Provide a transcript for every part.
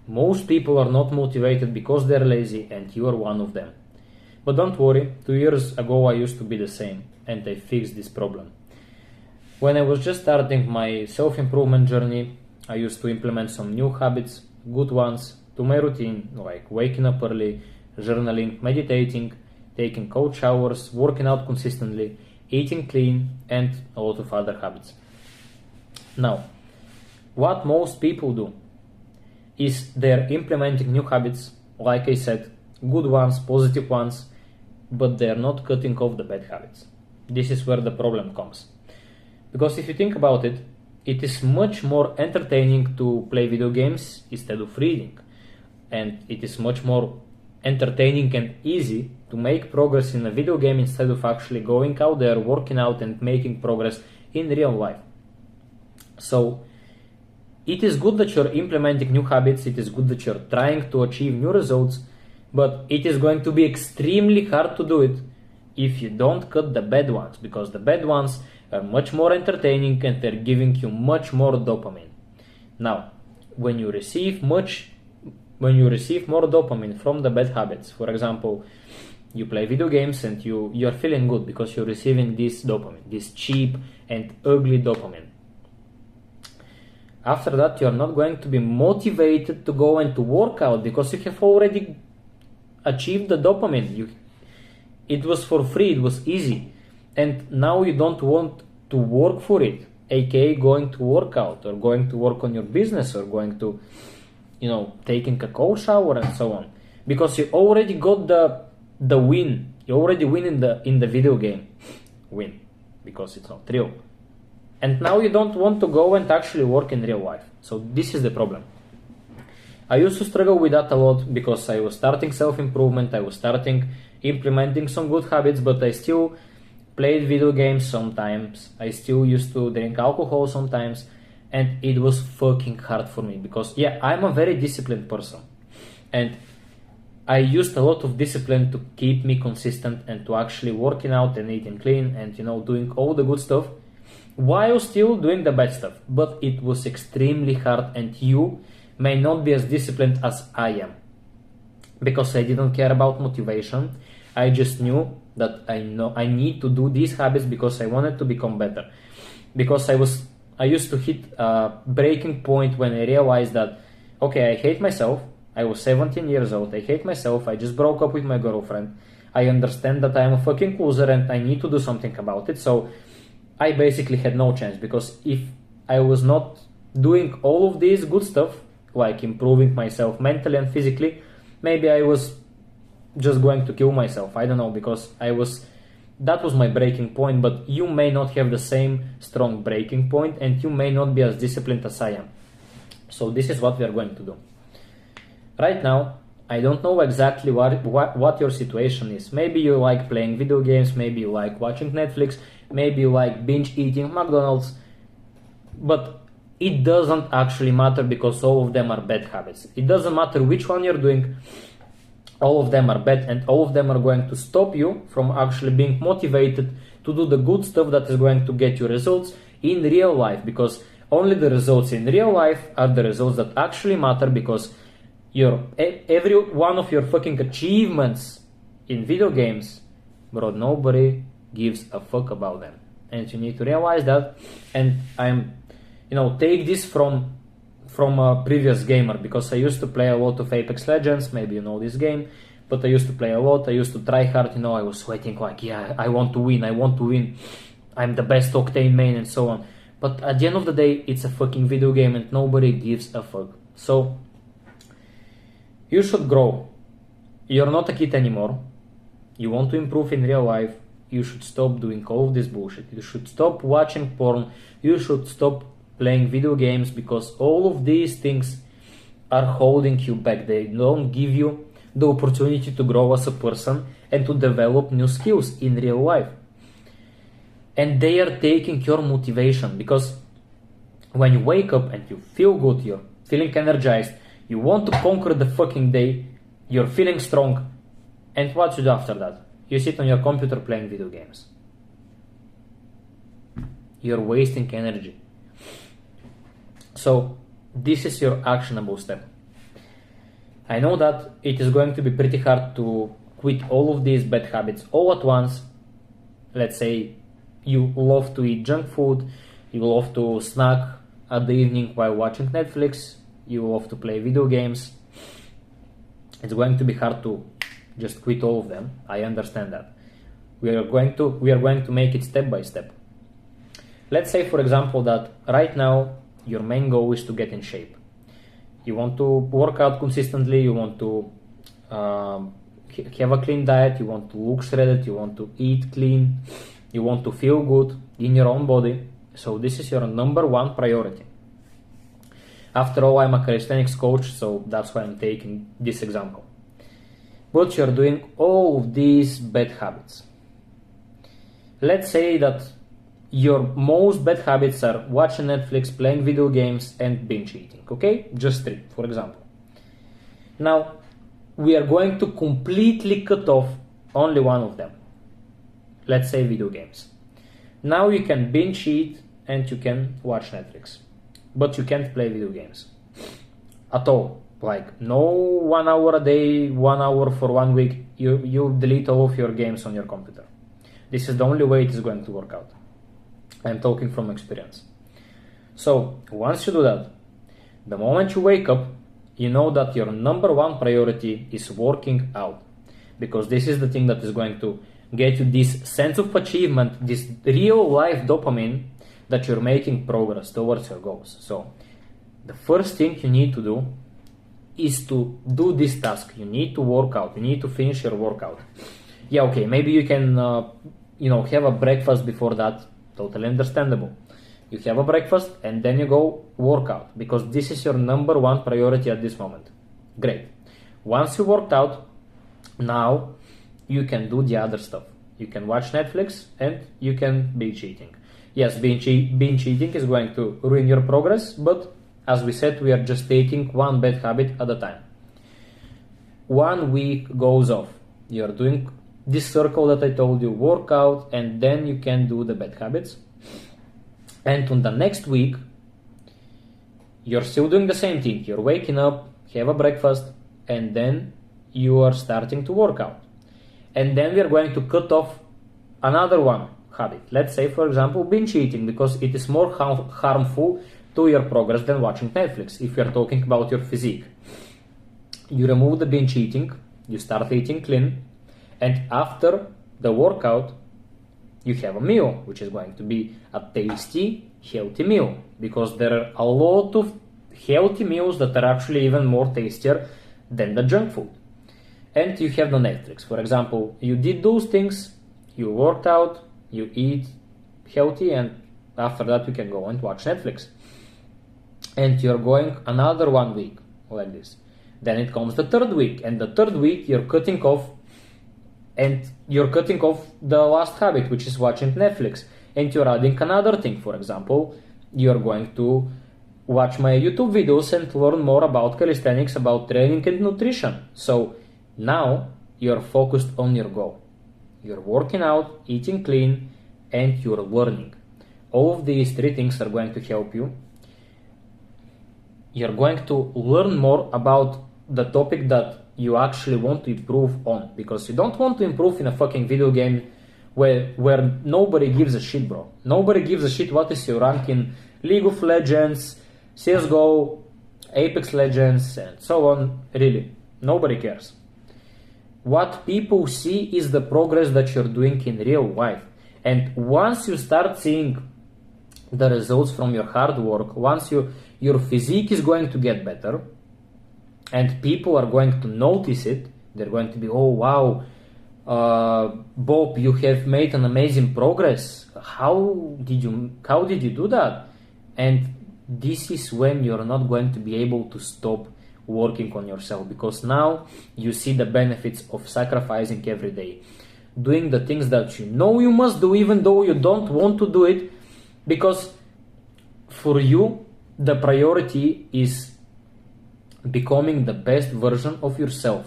Most people are not motivated because they're lazy, and you are one of them. But don't worry, 2 years ago I used to be the same, and I fixed this problem. When I was just starting my self-improvement journey, I used to implement some new habits, good ones, to my routine, like waking up early, journaling, meditating, taking cold showers, working out consistently, eating clean, and a lot of other habits. Now, what most people do is they're implementing new habits, like I said, good ones, positive ones, but they're not cutting off the bad habits. This is where the problem comes. Because if you think about it, it is much more entertaining to play video games instead of reading. And it is much more entertaining and easy to make progress in a video game instead of actually going out there, working out and making progress in real life. So it is good that you're implementing new habits, it is good that you're trying to achieve new results, but it is going to be extremely hard to do it if you don't cut the bad ones, because the bad ones are much more entertaining and they're giving you much more dopamine. Now, when you receive more dopamine from the bad habits, for example, you play video games and you're feeling good because you're receiving this dopamine, this cheap and ugly dopamine. After that, you're not going to be motivated to go and to work out because you have already achieved the dopamine. It was for free, it was easy. And now you don't want to work for it, aka going to work out or going to work on your business or going to, taking a cold shower and so on. Because you already got the win. You already win in the video game. Win. Because it's not real. And now you don't want to go and actually work in real life. So this is the problem. I used to struggle with that a lot because I was starting self-improvement, I was starting implementing some good habits, but I still played video games sometimes. I still used to drink alcohol sometimes, and it was fucking hard for me because, I'm a very disciplined person. And I used a lot of discipline to keep me consistent and to actually working out and eating clean and, doing all the good stuff while still doing the bad stuff. But it was extremely hard, and you may not be as disciplined as I am. Because I didn't care about motivation. I just knew that I need to do these habits because I wanted to become better. Because I used to hit a breaking point when I realized that, okay, I hate myself. I was 17 years old. I hate myself. I just broke up with my girlfriend. I understand that I am a fucking loser and I need to do something about it. So I basically had no chance, because if I was not doing all of this good stuff, like improving myself mentally and physically, maybe I was just going to kill myself. I don't know, because that was my breaking point, but you may not have the same strong breaking point and you may not be as disciplined as I am. So this is what we are going to do. Right now, I don't know exactly what your situation is. Maybe you like playing video games, maybe you like watching Netflix, maybe you like binge eating McDonald's, but it doesn't actually matter because all of them are bad habits. It doesn't matter which one you're doing. All of them are bad and all of them are going to stop you from actually being motivated to do the good stuff that is going to get you results in real life, because only the results in real life are the results that actually matter, because every one of your fucking achievements in video games, bro, nobody gives a fuck about them. And you need to realize that. And take this from a previous gamer, because I used to play a lot of Apex Legends, maybe you know this game, but I used to play a lot, I used to try hard, I was sweating like, I want to win, I'm the best Octane main and so on. But at the end of the day, it's a fucking video game and nobody gives a fuck. So, you should grow. You're not a kid anymore. You want to improve in real life. You should stop doing all of this bullshit. You should stop watching porn. You should stop playing video games, because all of these things are holding you back. They don't give you the opportunity to grow as a person and to develop new skills in real life. And they are taking your motivation, because when you wake up and you feel good, you're feeling energized, you want to conquer the fucking day, you're feeling strong, and what you do after that? You sit on your computer playing video games. You're wasting energy. So this is your actionable step. I know that it is going to be pretty hard to quit all of these bad habits all at once. Let's say you love to eat junk food, you love to snack at the evening while watching Netflix, you love to play video games. It's going to be hard to just quit all of them. I understand that. We are going to make it step by step. Let's say, for example, that right now your main goal is to get in shape. You want to work out consistently, you want to have a clean diet, you want to look shredded, you want to eat clean, you want to feel good in your own body. So this is your number one priority. After all, I'm a calisthenics coach, so that's why I'm taking this example. But you're doing all of these bad habits. Let's say that your most bad habits are watching Netflix, playing video games, and binge eating, okay? Just 3, for example. Now, we are going to completely cut off only one of them. Let's say video games. Now you can binge eat and you can watch Netflix, but you can't play video games at all. Like, no 1 hour a day, 1 hour for 1 week, you delete all of your games on your computer. This is the only way it is going to work out. I'm talking from experience. So once you do that, the moment you wake up, you know that your number one priority is working out, because this is the thing that is going to get you this sense of achievement, this real life dopamine that you're making progress towards your goals. So the first thing you need to do is to do this task. You need to work out. You need to finish your workout. Yeah, okay, maybe you can have a breakfast before that. Totally understandable. You have a breakfast and then you go work out, because this is your number one priority at this moment. Great. Once you worked out, now you can do the other stuff. You can watch Netflix and you can binge eating. Yes, binge eating is going to ruin your progress, but as we said, we are just taking one bad habit at a time. 1 week goes off. You're doing this circle that I told you, work out, and then you can do the bad habits. And on the next week, you're still doing the same thing. You're waking up, have a breakfast, and then you are starting to work out. And then we are going to cut off another one habit. Let's say, for example, binge eating, because it is more harmful to your progress than watching Netflix, if you're talking about your physique. You remove the binge eating, you start eating clean, and after the workout, you have a meal, which is going to be a tasty, healthy meal, because there are a lot of healthy meals that are actually even more tastier than the junk food. And you have the Netflix. For example, you did those things, you worked out, you eat healthy, and after that you can go and watch Netflix. And you're going another 1 week like this. Then it comes the third week, and the third week you're cutting off the last habit, which is watching Netflix, and you're adding another thing. For example, you're going to watch my YouTube videos and learn more about calisthenics, about training and nutrition. So now you're focused on your goal. You're working out, eating clean, and you're learning. All of these 3 things are going to help you. You're going to learn more about the topic that you actually want to improve on, because you don't want to improve in a fucking video game where nobody gives a shit, bro. Nobody gives a shit what is your rank in League of Legends, CSGO, Apex Legends, and so on. Really, nobody cares. What people see is the progress that you're doing in real life. And once you start seeing the results from your hard work, once your physique is going to get better, and people are going to notice it, they're going to be, oh wow, Bob, you have made an amazing progress. How did you do that? And this is when you're not going to be able to stop working on yourself, because now you see the benefits of sacrificing every day, doing the things that you know you must do even though you don't want to do it, because for you the priority is becoming the best version of yourself,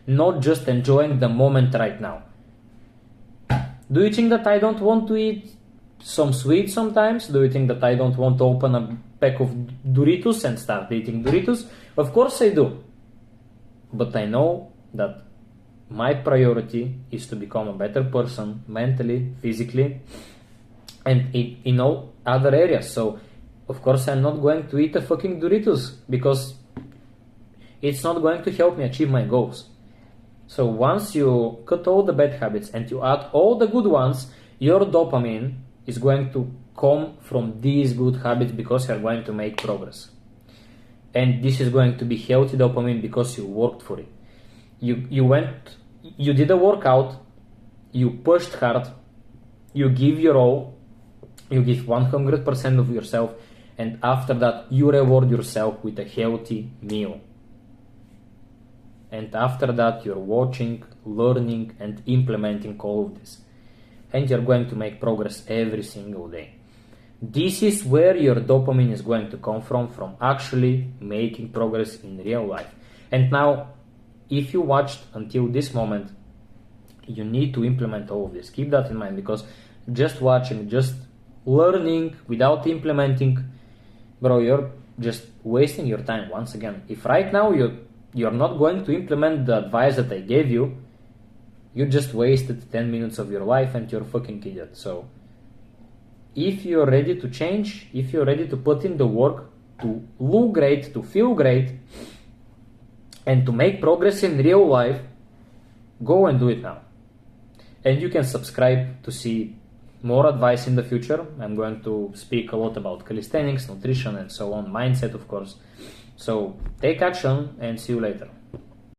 not just enjoying the moment right now. Do you think that I don't want to eat some sweets sometimes? Do you think that I don't want to open a pack of Doritos and start eating Doritos? Of course I do. but I know that my priority is to become a better person mentally, physically, and in all other areas. So of course I'm not going to eat a fucking Doritos because it's not going to help me achieve my goals. So once you cut all the bad habits and you add all the good ones, your dopamine is going to come from these good habits because you're going to make progress. And this is going to be healthy dopamine because you worked for it. You did a workout, you pushed hard, you give your all, you give 100% of yourself, and after that you reward yourself with a healthy meal. And after that you're watching, learning, and implementing all of this. And you're going to make progress every single day. This is where your dopamine is going to come from actually making progress in real life. And now, if you watched until this moment, you need to implement all of this. Keep that in mind, because just watching, just learning without implementing, bro, you're just wasting your time once again. If right now you're not going to implement the advice that I gave you, you just wasted 10 minutes of your life and you're a fucking idiot. So if you're ready to change, if you're ready to put in the work to look great, to feel great, and to make progress in real life, go and do it now. And you can subscribe to see more advice in the future. I'm going to speak a lot about calisthenics, nutrition, and so on, mindset, of course. So take action and see you later.